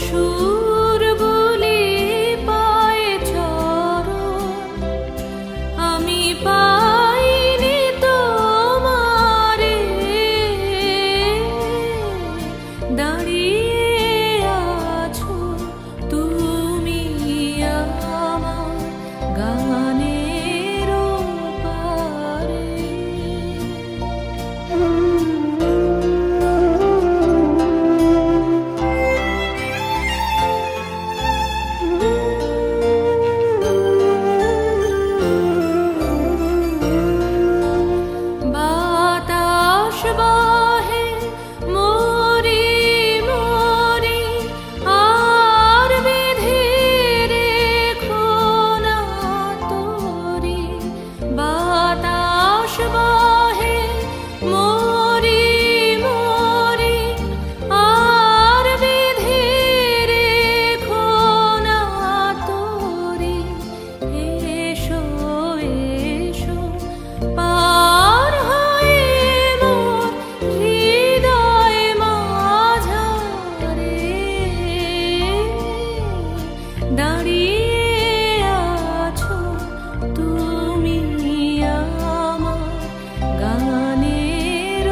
সুরগুলি পায়ে চরণ, আমি পাইনি তোমারে, দাঁড়িয়ে আছো তুমি আমার গানের পারে। বাতাস বহে মরি মরি, আর বেঁধে রেখো না তোরি। বাতাস বহে মরি মরি, আর বেঁধে রেখো না তোরি। এসো এসো পার হয়ে মোর হৃদয় মাঝারে, দাঁড়িয়ে আছো তুমি আমার গানের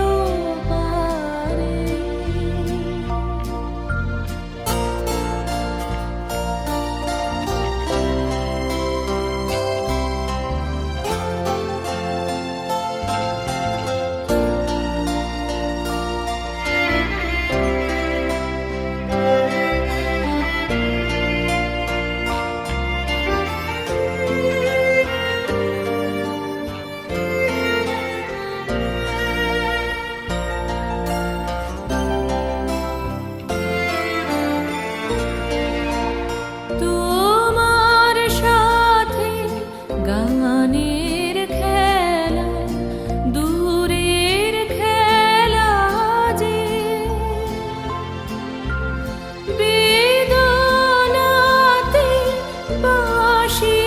পারে। তোমার সাথে গানের খেলা দূরের খেলা যে, বেদনাতে বাঁশি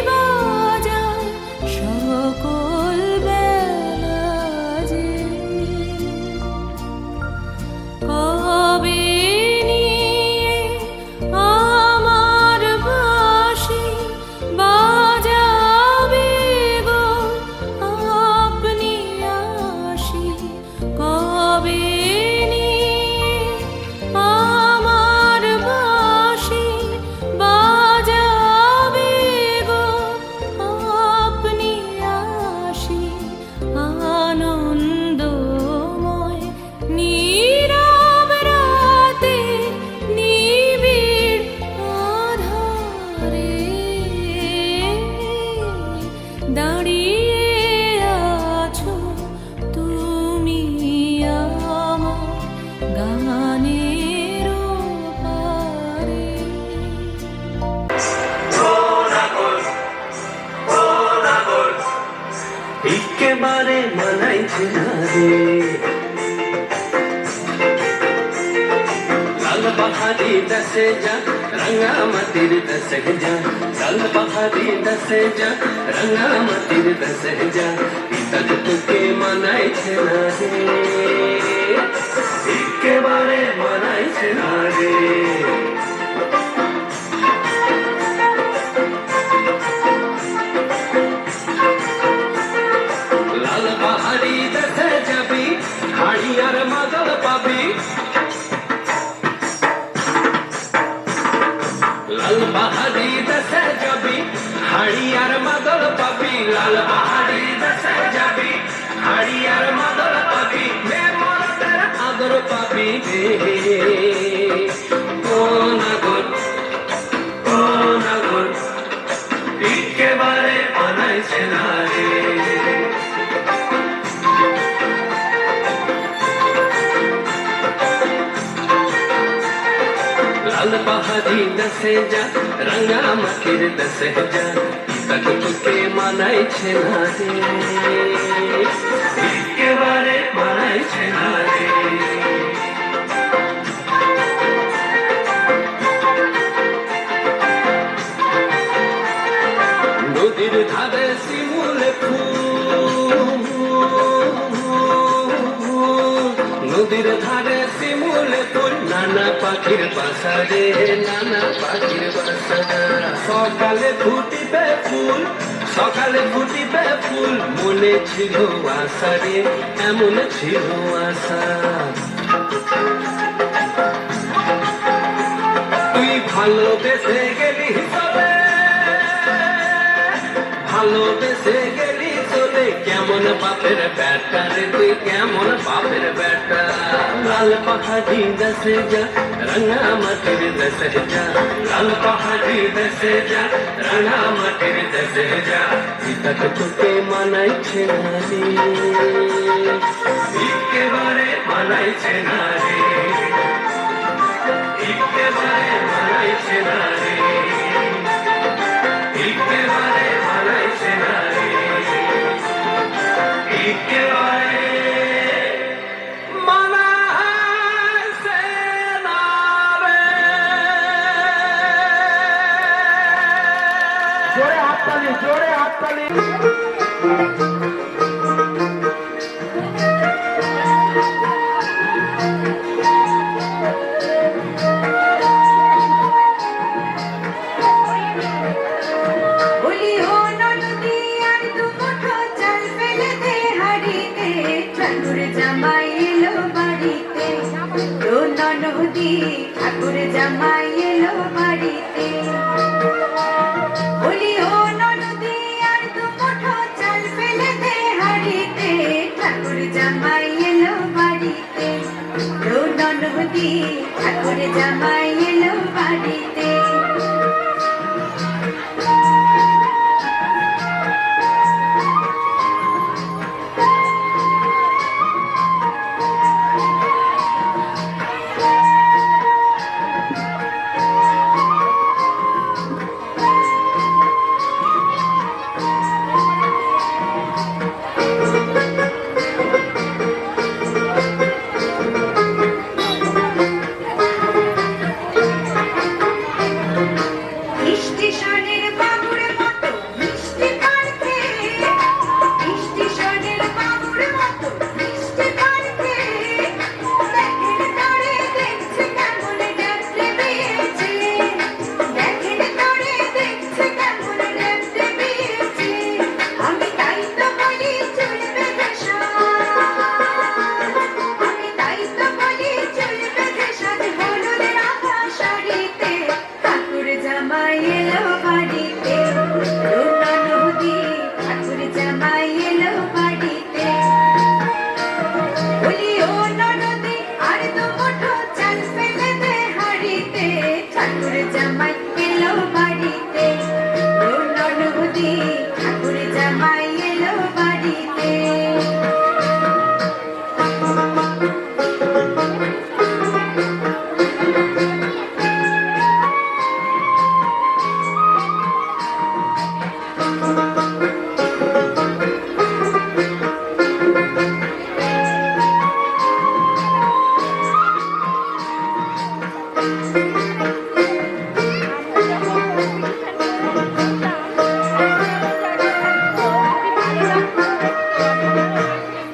বাজায় সকল বেলা যে। কবে নিয়ে আমার বাঁশি বাজাবে গো আপনি আসি, কবে নিয়ে আমার বাঁশি বাজাবে গো আপনি আসি। আনন্দময় নীরব রাতে নিবিড় আধারে, দাঁড়িয়ে আছো তুমি আমার গানের পারে। একেবারে মানাইছে না রে, লাল বাহারি দশে যা রঙ্গামাটির দশে যা, লাল বাহারি দশে যা রঙ্গামাটির দশে যা, পিতা তোকে মানাইছে না রে, একেবারে মানাইছে না রে। লাল বাহারি দশে যাবি হাড়ি আর মাদল পাবি, লাল বাহারি দশে যাবি হাড়ি আর মাদল পাবি, লাল বাহারি দশে যাবি হাড়ি আর মাদল পাবি, মে মরদের আদর পাবি রে। ও নাগর ও নাগর, একেবারে মানাইছে না রে। लाल बहारी दसे जा रंगामाटिर दसे जा, तक तुके मानाइছে না রে, একেবারে মানাইছে না রে। নদীর ধারে শিমুল ফুল, নদীর ধারে শিমুল ফুল, নানা পাখির বাসা রে, নানা পাখির বাসা। সকালে ফুটিবে ফুল, সকালে ফুটিবে ফুল, মনে ছিল আশা রে, এমন ছিল আশা। তুই ভালোবেসে গেলি চলে, ভালোবেসে গেলি চলে, কেমন বাপের বেটা রে তুই, কেমন বাপের বেটা। লাল পাহাড়ি দেশে যা, রাঙা মাটির দেশে যা, লাল পাহাড়ি দেশে যা, রাঙা মাটির দেশে যা। পিতাকে তোকে মানাইছে না রে, একেবারে মানাইছে না রে, একেবারে মানাইছে না রে, একেবারে মানাইছে না রে, একেবারে মানাইছে না রে। জোরে হাততালি, জোরে হাততালি। বলি ও ননদি আর দু মুঠো চাল ফেলে দে হাড়িতে, ঠাকুর জামাই এলো বাড়িতে। ও ননদি ঠাকুর জামাই এলো বাড়িতে। বলি ও ননদি আর দু মুঠো চাল ফেলে দে হাড়িতে, ঠাকুর জামাই এলো বাড়িতে। ও ননদি ঠাকুর জামাই এলো বাড়িতে। স্টেশনের বাবুর মতো মিষ্টি পাড়তে, স্টেশনের বাবুর মতো মিষ্টি পাড়তে, দেখেন তোরে দেখছে কেমন ডেপতে বিয়েছে, দেখেন তোরে দেখছে কেমন ডেপতে বিয়েছে। আমি তাই তো বলি চলবে দেশা, আমি তাই তো বলি চলবে দেশা, হলুদ রাঙা শাড়িতে ঠাকুর জামাই এলো বাড়িতে। ও ননদি ঠাকুর জামাই এলো বাড়িতে। বলি ও ননদি আর দু মুঠো চাল ফেলে দে হাড়িতে, ঠাকুর জামাই এলো বাড়িতে। ও ননদি ঠাকুর জামাই এলো বাড়িতে।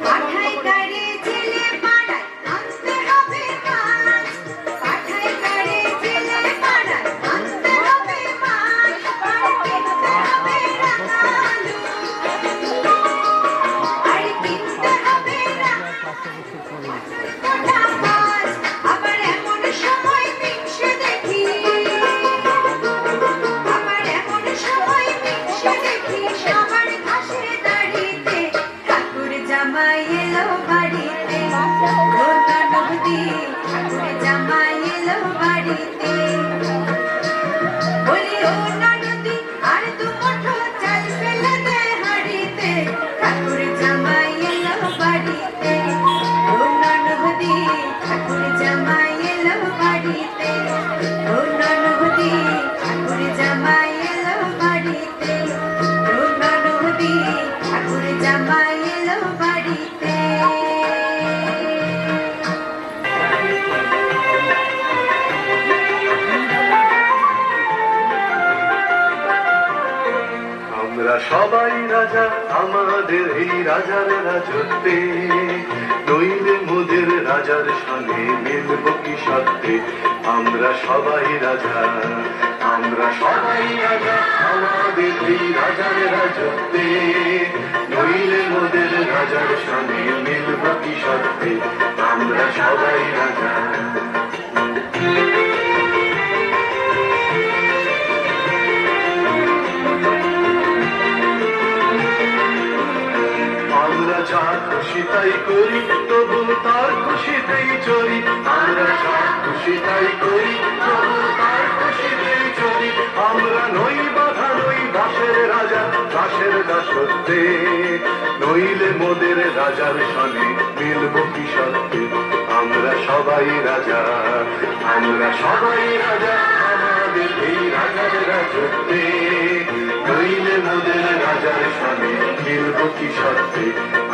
পাঠাই গাড়ি জেলে পাড়ায় আনতে হবে মাছ, পাঠাই গাড়ি জেলে পাড়ায় আনতে হবে মাছ, আর কিনতে হবে রাঙালু, আর কিনতে হবে রাঙা মাছ। আবার এমন সময় মিংসে দেখি, আবার এমন সময় মিংসে দেখি, সবার ঘাসে দাঁড়িতে ঠাকুর জামাই এলো বাড়িতে। ও ননদি ঠাকুর জামাই এলো বাড়িতে। বলি ও ননদি আর দু মুঠো চাল ফেলে দে হাড়িতে, ঠাকুর জামাই এলো বাড়িতে। ও ননদি ঠাকুর জামাই এলো বাড়িতে। ও ননদি ঠাকুর জামাই এলো বাড়িতে। ও ননদি ঠাকুর জামাই এলো বাড়িতে। আমরা সবাই রাজা আমাদের এই রাজার রাজত্বে, নইলে মোদের রাজার সঙ্গে মিলব কি সত্যি। সত্যি আমরা সবাই রাজা, আমরা সবাই রাজা আমাদের এই রাজার রাজত্বে, নইলে মোদের রাজার সঙ্গে মিলব কি সত্যি আমরা সবাই রাজা। আমরা যা খুশি তাই করি তবু তার খুশিতেই চলি, আমরা যা খুশি তাই করি তবু তার খুশিতেই চলি, আমরা নই বাধা নই দাসের রাজা দাসের দাসত্বে, নইলে মোদের রাজার সনে মিলব কি সত্যি আমরা সবাই রাজা, আমরা সবাই রাজা আমাদের এই রাজার রাজত্বে, নইলে মোদের রাজার সনে মিলব কি সত্যি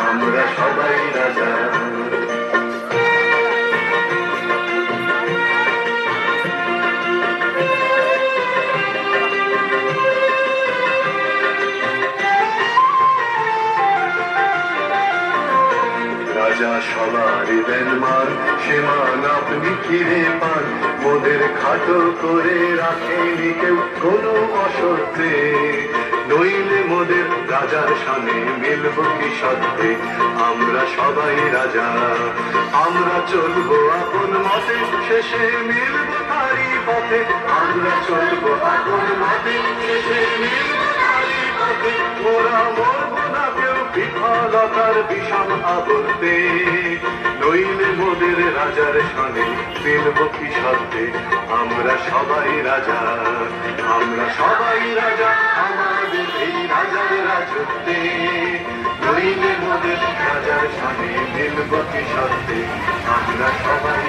আমরা সবাই রাজা। রাজা সবার দেন মান, সে মান আপনি ফিরে পান, মোদের খাটো করে রাখেনি কেউ কোনো অসত্যে, নইলে মোদের রাজার সামনে মিলব কি সত্যি আমরা সবাই রাজা, আমরা চলবো আপন মতে শেষে মিলব তারি পথে, আমরা চলবো আপন মতে শেষে মিলব তারি পথে, মোরা মরব না কেউ বিফলতার বিষম আবর্তে, নইলে মোদের রাজার সনে মিলব কি সত্যি আমরা সবাই রাজা, আমরা সবাই রাজা আমাদের এই রাজার রাজত্বে, নইলে মোদের রাজার সনে মিলব কি সত্যি আমরা সবাই